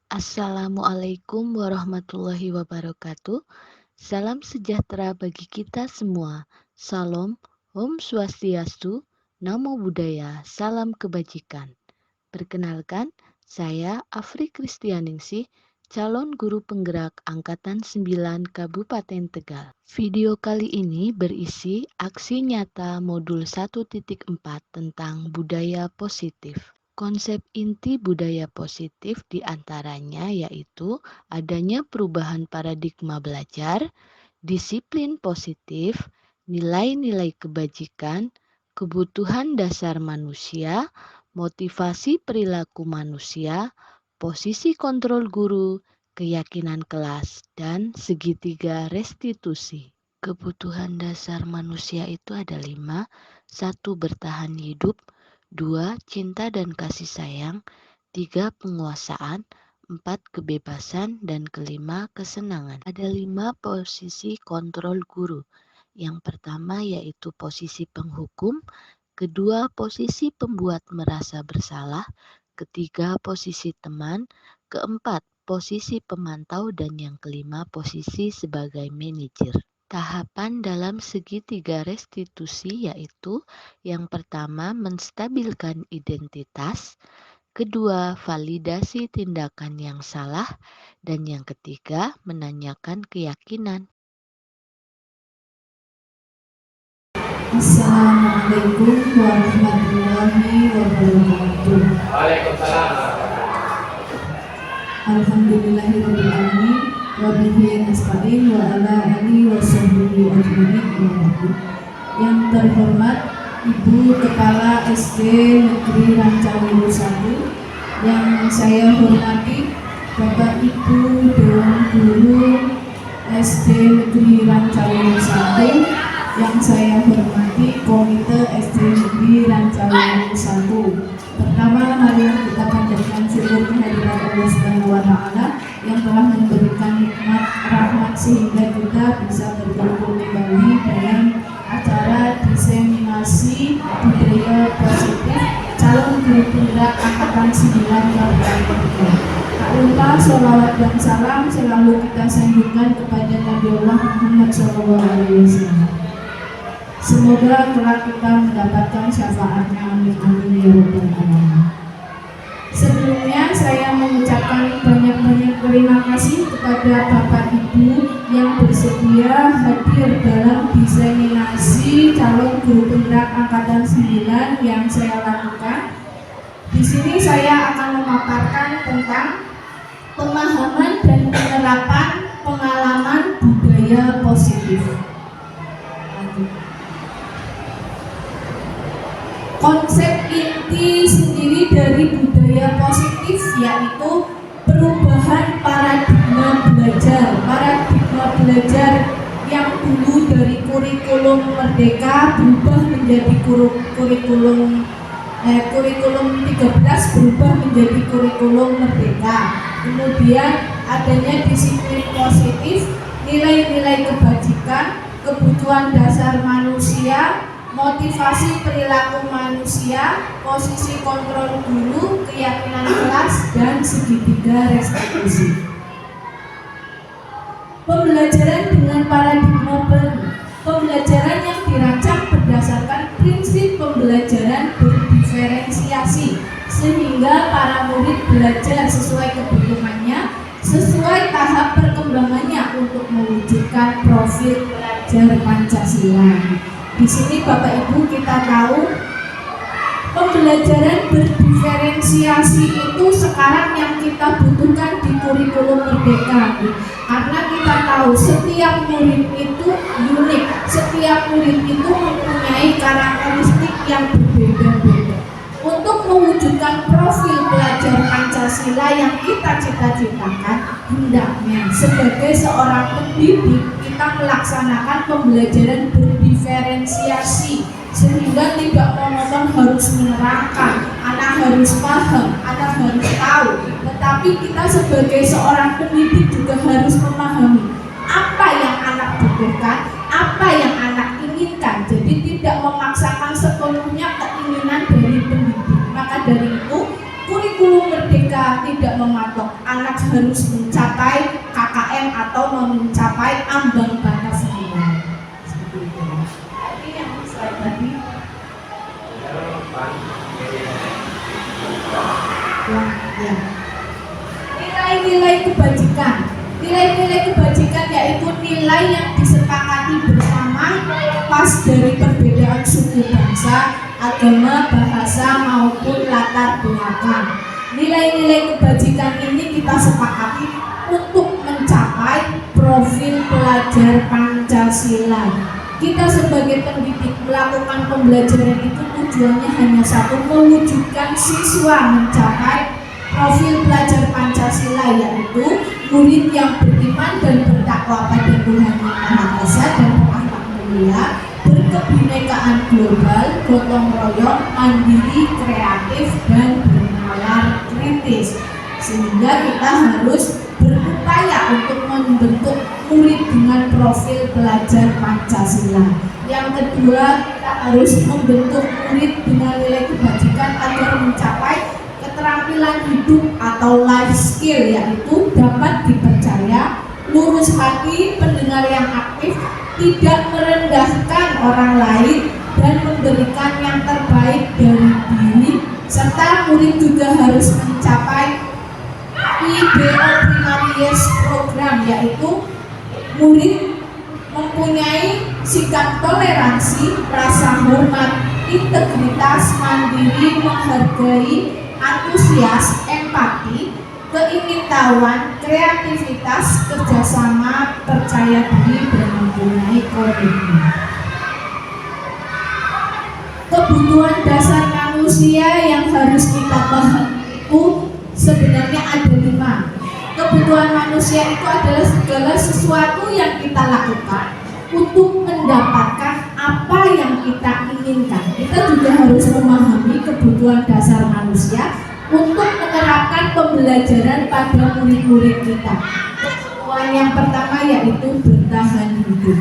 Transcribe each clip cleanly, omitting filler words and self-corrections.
Assalamualaikum warahmatullahi wabarakatuh. Salam sejahtera bagi kita semua. Salam, Om Swastiastu, Namo Buddhaya, Salam Kebajikan. Perkenalkan, saya Afri Kristianingsih, calon guru penggerak Angkatan 9 Kabupaten Tegal. Video kali ini berisi aksi nyata modul 1.4 tentang budaya positif. Konsep inti budaya positif diantaranya yaitu adanya perubahan paradigma belajar, disiplin positif, nilai-nilai kebajikan, kebutuhan dasar manusia, motivasi perilaku manusia, posisi kontrol guru, keyakinan kelas, dan segitiga restitusi. Kebutuhan dasar manusia itu ada 5. 1. Bertahan hidup. 2. Cinta dan kasih sayang. 3. Penguasaan. 4. Kebebasan. Dan kelima, kesenangan. Ada 5 posisi kontrol guru. Yang pertama yaitu posisi penghukum. Kedua, posisi pembuat merasa bersalah. Ketiga, posisi teman. Keempat, posisi pemantau. Dan yang kelima, posisi sebagai manajer. Tahapan dalam segitiga restitusi yaitu yang pertama menstabilkan identitas, kedua validasi tindakan yang salah, dan yang ketiga menanyakan keyakinan. Assalamualaikum warahmatullahi wabarakatuh. Waalaikumsalam. Alhamdulillahirabbil alamin wa bihi nasta'in wa ala alihi wa sahbihi ajmain. Yang terhormat Ibu Kepala SD Negeri Rancawilu 1, yang saya hormati Bapak Ibu Dewan Guru SD Negeri Rancawilu 1, yang saya hormati Komite SD Negeri Rancawilu 1. Pertama, mari kita panjatkan syukur kehadirat Allah Subhanahu wa Ta'ala yang telah memberikan nikmat rahmat sehingga kita bisa berkumpul kembali dalam acara diseminasi budaya positif calon guru penggerak Angkatan 9 Kabupaten Tegal. Tak lupa sholawat dan salam selalu kita sanjungkan kepada Nabi Allah Muhammad SAW. Semoga kelak kita mendapatkan syafaatnya, amin amin ya rabbal alamin. Sebelumnya saya mengucapkan banyak-banyak terima kasih kepada Bapak Ibu yang bersedia hadir dalam diseminasi calon guru penggerak Angkatan 9 yang saya lakukan. Di sini saya akan memaparkan tentang pemahaman dan penerapan pengalaman budaya positif. Konsep inti sendiri dari budaya positif yaitu perubahan paradigma belajar. Paradigma belajar yang dulu dari kurikulum merdeka berubah menjadi kurikulum 13 berubah menjadi kurikulum merdeka. Kemudian adanya disiplin positif, nilai-nilai kebajikan, kebutuhan dasar manusia, motivasi perilaku manusia, posisi kontrol guru, keyakinan kelas, dan segitiga restitusi. Pembelajaran dengan paradigma baru. Pembelajaran yang dirancang berdasarkan prinsip pembelajaran berdiferensiasi, sehingga para murid belajar sesuai kebutuhannya, sesuai tahap perkembangannya untuk mewujudkan profil pelajar Pancasila. Di sini Bapak Ibu kita tahu pembelajaran berdiferensiasi itu sekarang yang kita butuhkan di kurikulum merdeka, karena kita tahu setiap murid itu unik, setiap murid itu mempunyai karakteristik yang berbeda-beda. Untuk mewujudkan profil pelajar Pancasila yang kita cita-citakan, hendaknya sebagai seorang pendidik kita melaksanakan pembelajaran berdiferensiasi sehingga tidak monoton harus menerangkan, anak harus paham, anak harus tahu, tetapi kita sebagai seorang pendidik juga harus memahami apa yang anak butuhkan, apa yang anak inginkan. Jadi tidak memaksakan sepenuhnya keinginan dari pendidik. Maka dari itu kurikulum Kurikulum Merdeka tidak mematok anak harus mencapai KKM atau mencapai ambang batas nilai. Seperti itu. Ini yang slide tadi. Ya. Nilai-nilai kebajikan. Nilai-nilai kebajikan yaitu nilai yang disepakati bersama lepas dari perbedaan suku bangsa, agama, bahasa maupun latar belakang. Nilai-nilai kebajikan ini kita sepakati untuk mencapai profil pelajar Pancasila. Kita sebagai pendidik melakukan pembelajaran itu tujuannya hanya satu, mewujudkan siswa mencapai profil pelajar Pancasila, yaitu murid yang beriman dan bertakwa pada Tuhan Yang Maha Esa dan berakhlak mulia, berkebinekaan global, gotong royong, mandiri, kreatif, dan bernalar kritis. Sehingga kita harus berupaya untuk membentuk murid dengan profil pelajar Pancasila. Yang kedua, kita harus membentuk murid dengan nilai kebajikan agar mencapai keterampilan hidup atau life skill, yaitu dapat dipercaya, lurus hati, pendengar yang aktif, tidak merendahkan orang lain, dan memberikan yang terbaik dari diri, serta murid juga harus mencapai IBO Primarius program, yaitu murid mempunyai sikap toleransi, rasa hormat, integritas, mandiri, menghargai, antusias, empati, keingintahuan, kreativitas, kerjasama, percaya diri, dan mempunyai komitmen. Kebutuhan dasar manusia yang harus kita pahami itu sebenarnya ada 5. Kebutuhan manusia itu adalah segala sesuatu yang kita lakukan untuk mendapatkan apa yang kita inginkan. Kita juga harus memahami kebutuhan dasar manusia untuk menerapkan pembelajaran pada murid-murid kita. Kebutuhan yang pertama yaitu bertahan hidup.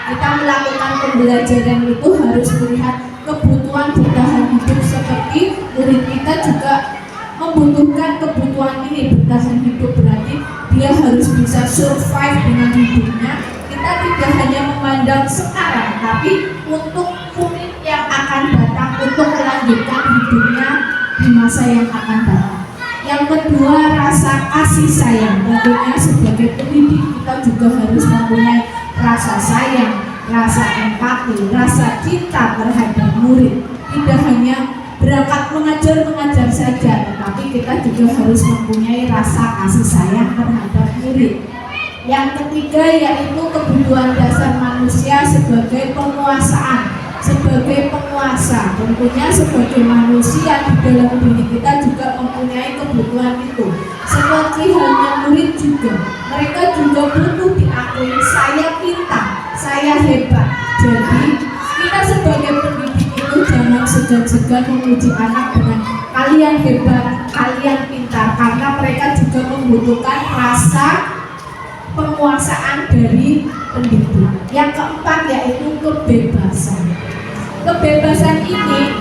Kita melakukan pembelajaran itu harus melihat kebutuhan bertahan hidup, seperti murid kita juga membutuhkan kebutuhan ini. Bertahan hidup berarti dia harus bisa survive dengan hidupnya. Kita tidak hanya memandang sekarang, tapi untuk murid yang akan datang, untuk melanjutkan hidupnya di masa yang akan datang. Yang kedua, rasa kasih sayang. Tentunya sebagai pendidik kita juga harus mempunyai rasa sayang, rasa empati, rasa cinta terhadap murid. Tidak hanya berangkat mengajar saja, tetapi kita juga harus mempunyai rasa kasih sayang terhadap murid. Yang ketiga yaitu kebutuhan dasar manusia sebagai penguasaan. Sebagai penguasa, tentunya sebagai manusia di dalam diri kita juga mempunyai kebutuhan itu. Seperti halnya murid juga, mereka juga butuh diakui, saya pintar, saya hebat. Jadi kita sebagai pendidik itu jangan segan-segan memuji anak dengan kalian hebat, kalian pintar, karena mereka juga membutuhkan rasa penguasaan dari pendidik. Yang keempat yaitu kebebasan. Kebebasan ini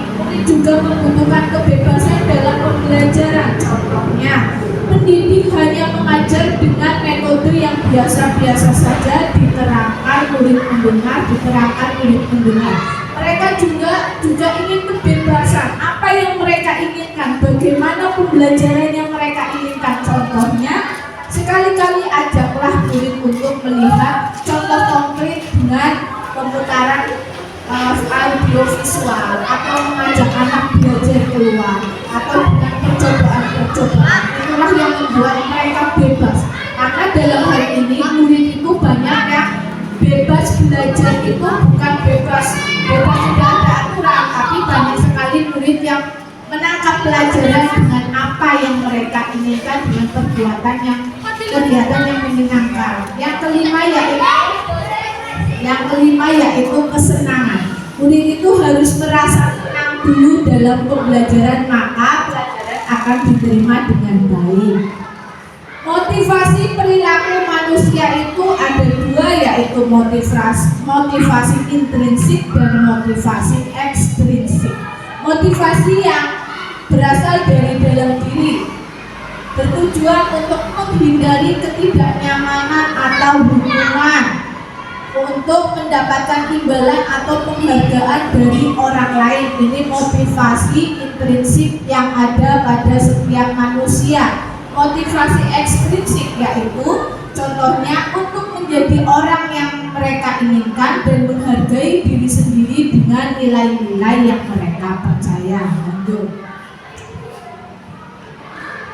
juga membutuhkan kebebasan dalam pembelajaran. Contohnya, pendidik hanya mengajar dengan metode yang biasa-biasa saja, diterangkan murid mendengar, Mereka juga ingin kebebasan. Apa yang mereka inginkan? Bagaimana pembelajaran yang mereka inginkan? Contohnya, sekali-kali ajaklah murid untuk melihat contoh konkret dengan pemutaran audiovisual, atau mengajak anak belajar keluar, atau dengan percobaan. Itulah yang membuat mereka bebas. Karena dalam hal ini murid itu banyak yang bebas belajar, itu bukan bebas tidak ada aturan, tapi banyak sekali murid yang menangkap pelajaran dengan apa yang mereka inginkan, dengan kegiatan yang menyenangkan. Yang kelima yaitu kesenangan. Murid itu harus merasa senang dulu dalam pembelajaran, maka pelajaran akan diterima dengan baik. Motivasi perilaku manusia itu ada 2, yaitu motivasi intrinsik dan motivasi ekstrinsik. Motivasi yang berasal dari dalam diri, bertujuan untuk menghindari ketidaknyamanan atau hukuman, untuk mendapatkan imbalan atau penghargaan dari orang lain. Ini motivasi intrinsik yang ada pada setiap manusia. Motivasi ekstrinsik yaitu contohnya untuk menjadi orang yang mereka inginkan dan menghargai diri sendiri dengan nilai-nilai yang mereka percaya. Lanjut.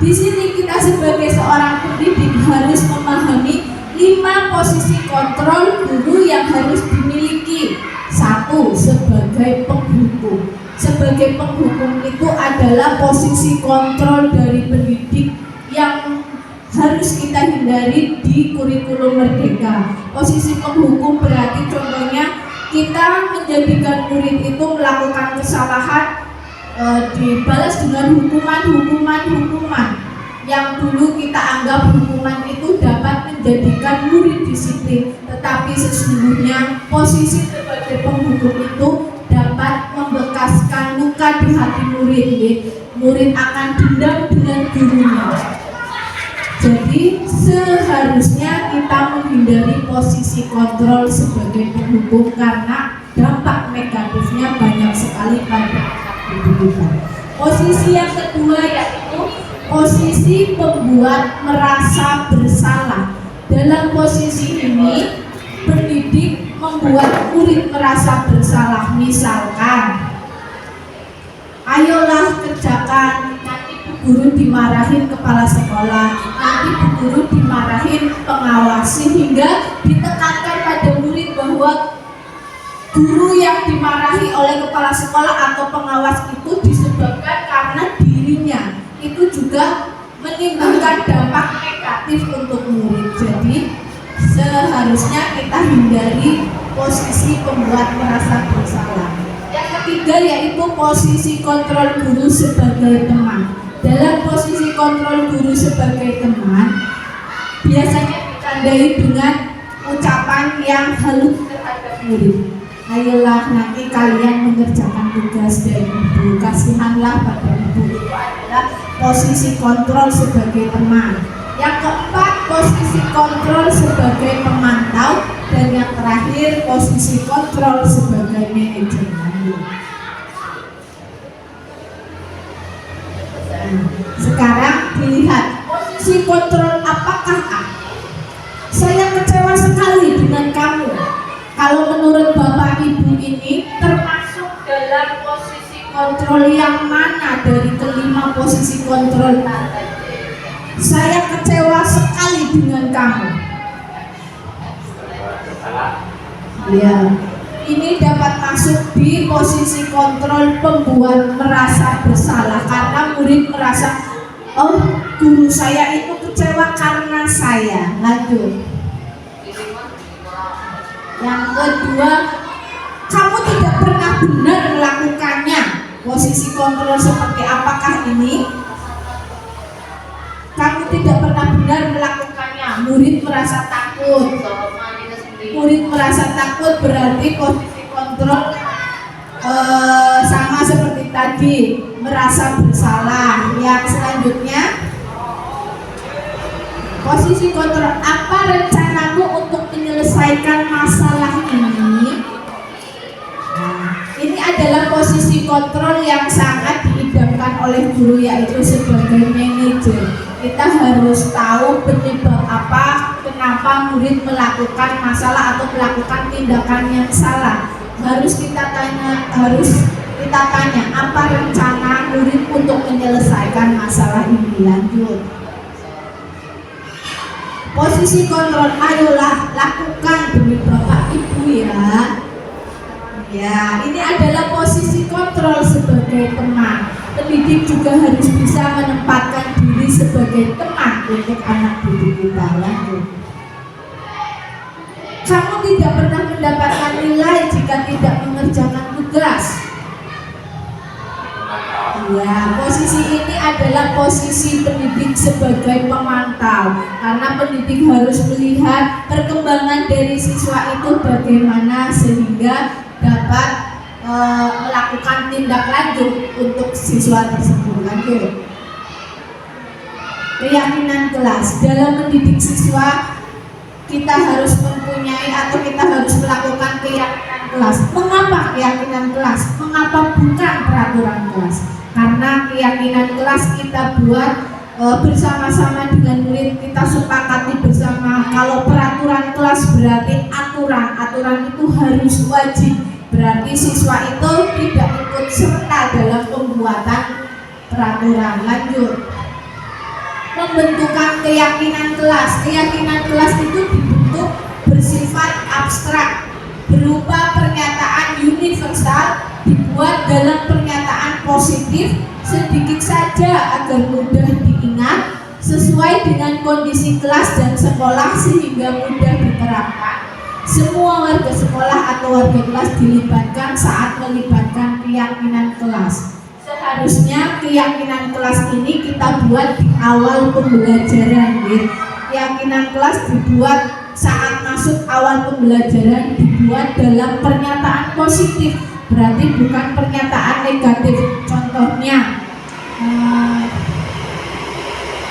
Di sini kita sebagai seorang pendidik harus memahami 5 posisi kontrol guru yang harus dimiliki. 1. Sebagai penghukum. Sebagai penghukum itu adalah posisi kontrol dari pendidik yang harus kita hindari di kurikulum Merdeka. Posisi penghukum berarti contohnya kita menjadikan murid itu melakukan kesalahan, dibalas dengan hukuman yang dulu kita anggap hukuman itu dapat menjadikan murid disiplin, tetapi sesungguhnya posisi sebagai penghukum itu dapat membekaskan luka di hati murid. Murid akan dendam dengan gurunya. Jadi seharusnya kita menghindari posisi kontrol sebagai penghukum karena dampak negatifnya banyak sekali pada hidup kita. Posisi yang kedua yaitu posisi pembuat merasa bersalah. Dalam posisi ini, pendidik membuat murid merasa bersalah. Misalkan, ayolah kerjakan, nanti bu guru dimarahin kepala sekolah, nanti bu guru dimarahin pengawas, sehingga ditekankan pada murid bahwa guru yang dimarahi oleh kepala sekolah atau pengawas itu disebabkan karena dirinya. Itu juga menimbulkan dampak negatif untuk murid. Jadi seharusnya kita hindari posisi pembuat merasa bersalah. Yang ketiga yaitu posisi kontrol guru sebagai teman. Dalam posisi kontrol guru sebagai teman biasanya ditandai dengan ucapan yang halus terhadap murid. Ayolah nanti kalian mengerjakan tugas dari ibu, kasihanlah pada ibu. Itu adalah posisi kontrol sebagai teman. Yang keempat, posisi kontrol sebagai pemantau. Dan yang terakhir, posisi kontrol sebagai manajemen. Sekarang dilihat posisi kontrol apakah A? Saya kecewa sekali dengan kamu. Kalau menurut Bapak Ibu ini termasuk dalam posisi kontrol yang mana dari kelima posisi kontrol tadi? Saya kecewa sekali dengan kamu. Ya, ini dapat masuk di posisi kontrol pembuat merasa bersalah karena murid merasa, oh guru saya itu kecewa karena saya. Lanjut. Yang kedua, kamu tidak pernah benar melakukannya. Posisi kontrol seperti apakah ini? Kamu tidak pernah benar melakukannya. Murid merasa takut. Murid merasa takut berarti posisi kontrol sama seperti tadi, merasa bersalah. Yang selanjutnya, posisi kontrol, apa rencanamu untuk menyelesaikan masalah ini? Nah, ini adalah posisi kontrol yang sangat diidamkan oleh guru, yaitu sebagai manajer. Kita harus tahu penyebab apa, kenapa murid melakukan masalah atau melakukan tindakan yang salah. Harus kita tanya apa rencana murid untuk menyelesaikan masalah ini. Lanjut. Posisi kontrol, ayolah lakukan demi Bapak Ibu ya. Ya, ini adalah posisi kontrol sebagai teman. Pendidik juga harus bisa menempatkan diri sebagai teman untuk anak didik kita. Lanjut. Kamu tidak pernah mendapatkan nilai jika tidak mengerjakan tugas. Ya, posisi ini adalah posisi pendidik sebagai pemantau, karena pendidik harus melihat perkembangan dari siswa itu bagaimana sehingga dapat melakukan tindak lanjut untuk siswa tersebut. Lanjut. Keyakinan kelas dalam mendidik siswa, kita harus mempunyai atau kita harus melakukan keyakinan kelas. Mengapa keyakinan kelas? Mengapa bukan peraturan kelas? Karena keyakinan kelas kita buat bersama-sama dengan murid, kita sepakati bersama. Kalau peraturan kelas berarti aturan itu harus wajib, berarti siswa itu tidak ikut serta dalam pembuatan peraturan. Lanjut. Pembentukan keyakinan kelas. Keyakinan kelas itu dibentuk bersifat abstrak, berupa pernyataan universal, dibuat dalam pernyataan positif, sedikit saja agar mudah diingat, sesuai dengan kondisi kelas dan sekolah sehingga mudah diterapkan. Semua warga sekolah atau warga kelas dilibatkan saat melibatkan keyakinan kelas. Seharusnya keyakinan kelas ini kita buat di awal pembelajaran, gitu. Keyakinan kelas dibuat saat masuk awal pembelajaran, dibuat dalam pernyataan positif, berarti bukan pernyataan negatif. Contohnya,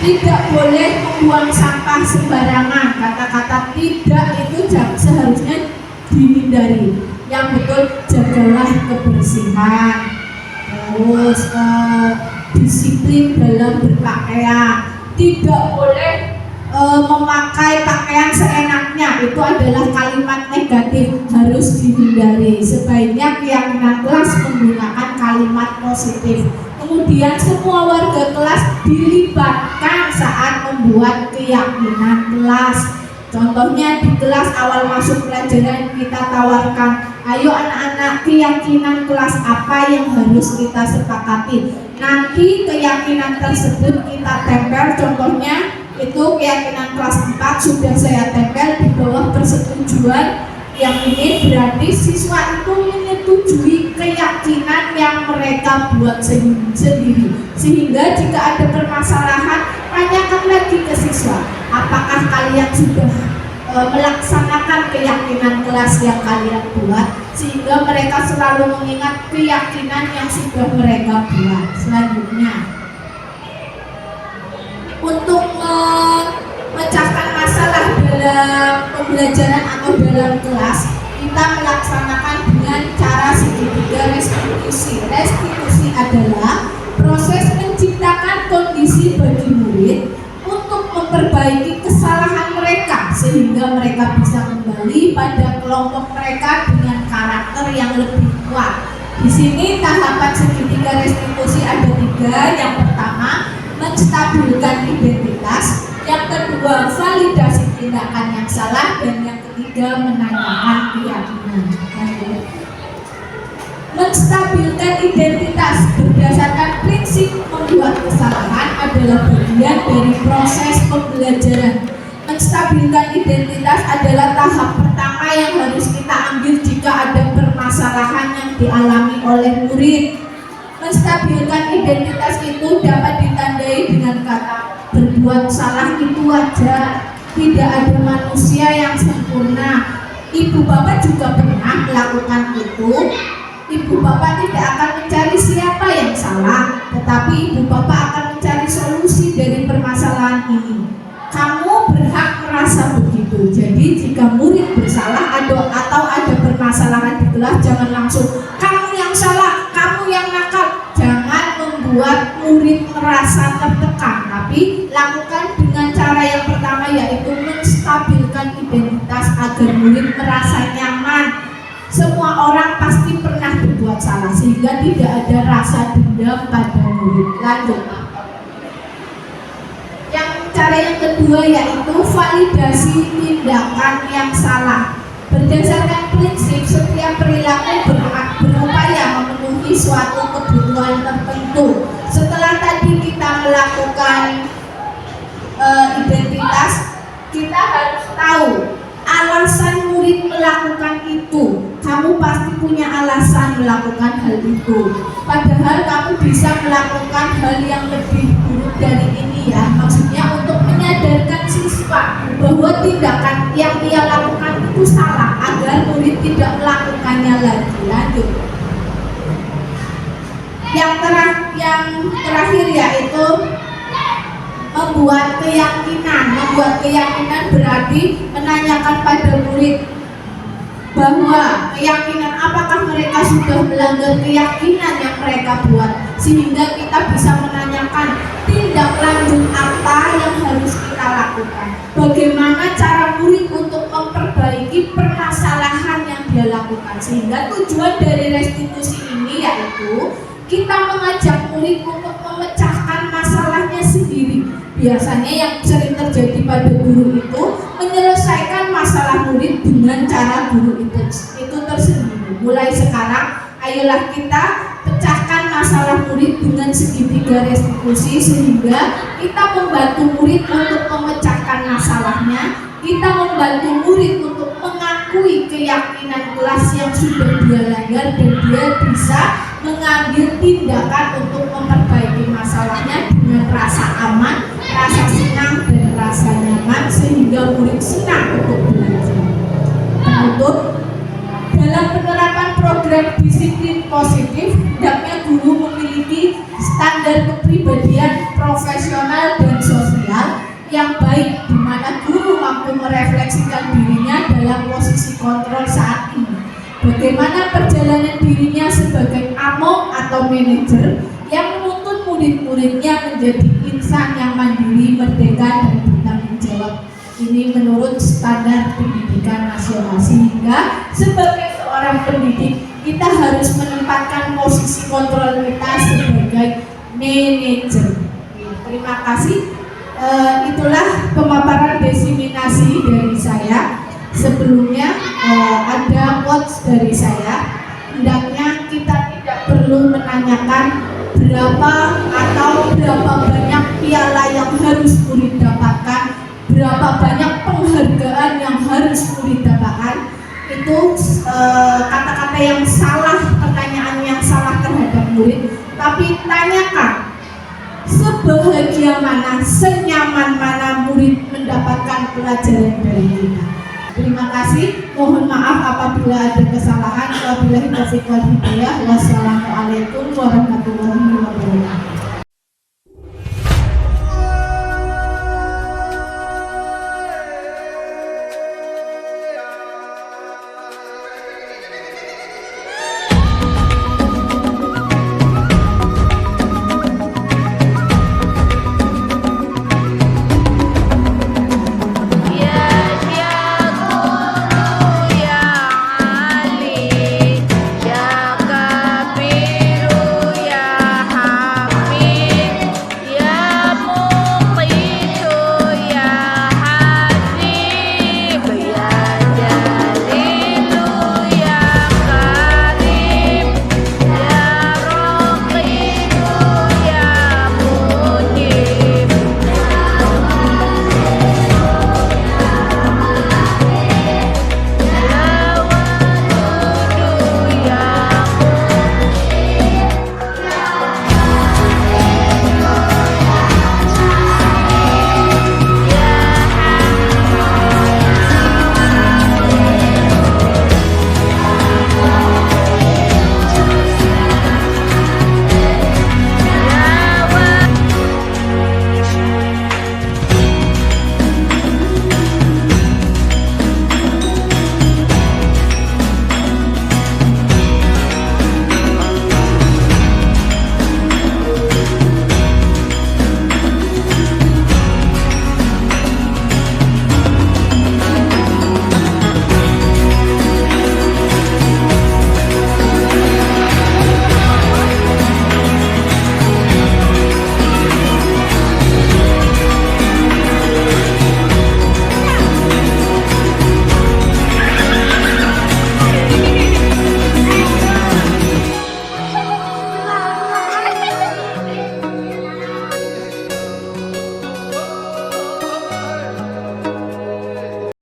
tidak boleh membuang sampah sembarangan. Kata-kata tidak itu seharusnya dihindari. Yang betul, jagalah kebersihan. Terus disiplin dalam berpakaian, tidak boleh memakai pakaian seenaknya, itu adalah kalimat negatif, harus dihindari. Sebaiknya keyakinan kelas menggunakan kalimat positif. Kemudian semua warga kelas dilibatkan saat membuat keyakinan kelas. Contohnya di kelas awal masuk pelajaran kita tawarkan, ayo anak-anak, keyakinan kelas apa yang harus kita sepakati. Nanti keyakinan tersebut kita tempel, contohnya itu keyakinan kelas 4 sudah saya tempel di bawah persetujuan. Yang ini berarti siswa itu menyetujui keyakinan yang mereka buat sendiri. Sehingga jika ada permasalahan, tanyakan lagi ke siswa, apakah kalian sudah melaksanakan keyakinan kelas yang kalian buat, sehingga mereka selalu mengingat keyakinan yang sudah mereka buat. Selanjutnya, untuk memecahkan masalah dalam pembelajaran atau dalam kelas, kita melaksanakan dengan cara segitiga restitusi. Restitusi adalah proses menciptakan kondisi bagi murid untuk memperbaiki kesalahan mereka sehingga mereka bisa kembali pada kelompok mereka dengan karakter yang lebih kuat. Di sini tahapan segitiga restitusi ada 3. Yang pertama, menstabilkan identitas. Yang kedua, validasi tindakan yang salah. Dan yang ketiga, menanyakan keyakinan. Menstabilkan identitas berdasarkan prinsip membuat kesalahan adalah bagian dari proses pembelajaran. Menstabilkan identitas adalah tahap pertama yang harus kita ambil jika ada permasalahan yang dialami oleh murid. Menstabilkan identitas itu dapat ditandai dengan kata berbuat salah itu wajar. Tidak ada manusia yang sempurna. Ibu bapak juga pernah melakukan itu. Ibu bapak tidak akan mencari siapa yang salah, tetapi ibu bapak akan mencari solusi dari permasalahan ini. Kamu berhak merasa begitu. Jadi jika murid bersalah atau ada permasalahan di kelas, jangan langsung kamu yang salah, kamu yang nakal. Jangan membuat murid merasa tertekan, tapi lakukan dengan cara yang pertama, yaitu menstabilkan identitas agar murid merasa nyaman. Semua orang pasti pernah berbuat salah sehingga tidak ada rasa dendam pada murid. Lanjut. Cara yang kedua yaitu validasi tindakan yang salah. Berdasarkan prinsip setiap perilaku berupaya memenuhi suatu kebutuhan tertentu. Setelah tadi kita melakukan identitas, kita harus tahu alasan murid melakukan itu. Kamu pasti punya alasan melakukan hal itu. Padahal kamu bisa melakukan hal yang lebih buruk dari ini ya. Maksudnya untuk menyadarkan siswa bahwa tindakan yang dia lakukan itu salah agar murid tidak melakukannya lagi. Lanjut. Yang terakhir yaitu membuat keyakinan. Membuat keyakinan berarti menanyakan pada murid bahwa keyakinan apakah mereka sudah melanggar keyakinan yang mereka buat, sehingga kita bisa menanyakan tindak lanjut apa yang harus kita lakukan, bagaimana cara murid untuk memperbaiki permasalahan yang dia lakukan. Sehingga tujuan dari restitusi ini yaitu kita mengajak murid untuk memecahkan masalahnya sendiri. Biasanya yang sering terjadi pada guru itu menyelesaikan masalah murid dengan cara guru itu tersendiri. Mulai sekarang, ayolah kita pecahkan masalah murid dengan segitiga restitusi, sehingga kita membantu murid untuk memecahkan masalahnya. Kita membantu murid untuk mengakui keyakinan kelas yang sudah dia langgar, dan dia bisa mengambil tindakan untuk memperbaiki masalahnya dengan rasa aman, rasa senang, dan rasa nyaman, sehingga murid senang untuk belajar. Penutup, dalam penerapan program disiplin positif, hendaknya guru memiliki standar kepribadian profesional dan sosial yang baik, di mana guru mampu merefleksikan dirinya dalam posisi kontrol saat ini. Bagaimana perjalanan dirinya sebagai among atau manajer yang menuntun murid-muridnya menjadi insan yang mandiri, merdeka, dan bertanggung jawab. Ini menurut standar pendidikan nasional, sehingga sebagai seorang pendidik kita harus menempatkan posisi kontrol kita sebagai manajer. Terima kasih. Itulah pemaparan diseminasi dari saya. Sebelumnya ada quotes dari saya. Hendaknya kita tidak perlu menanyakan berapa atau berapa banyak piala yang harus murid dapatkan, berapa banyak penghargaan yang harus murid dapatkan. Itu kata-kata yang salah, pertanyaan yang salah terhadap murid. Tapi tanyakan, sebahagia mana, senyaman mana murid mendapatkan pelajaran dari kita. Terima kasih. Mohon maaf apabila ada kesalahan. Wabillahi taufiq wal hidayah. Wassalamualaikum warahmatullahi wabarakatuh.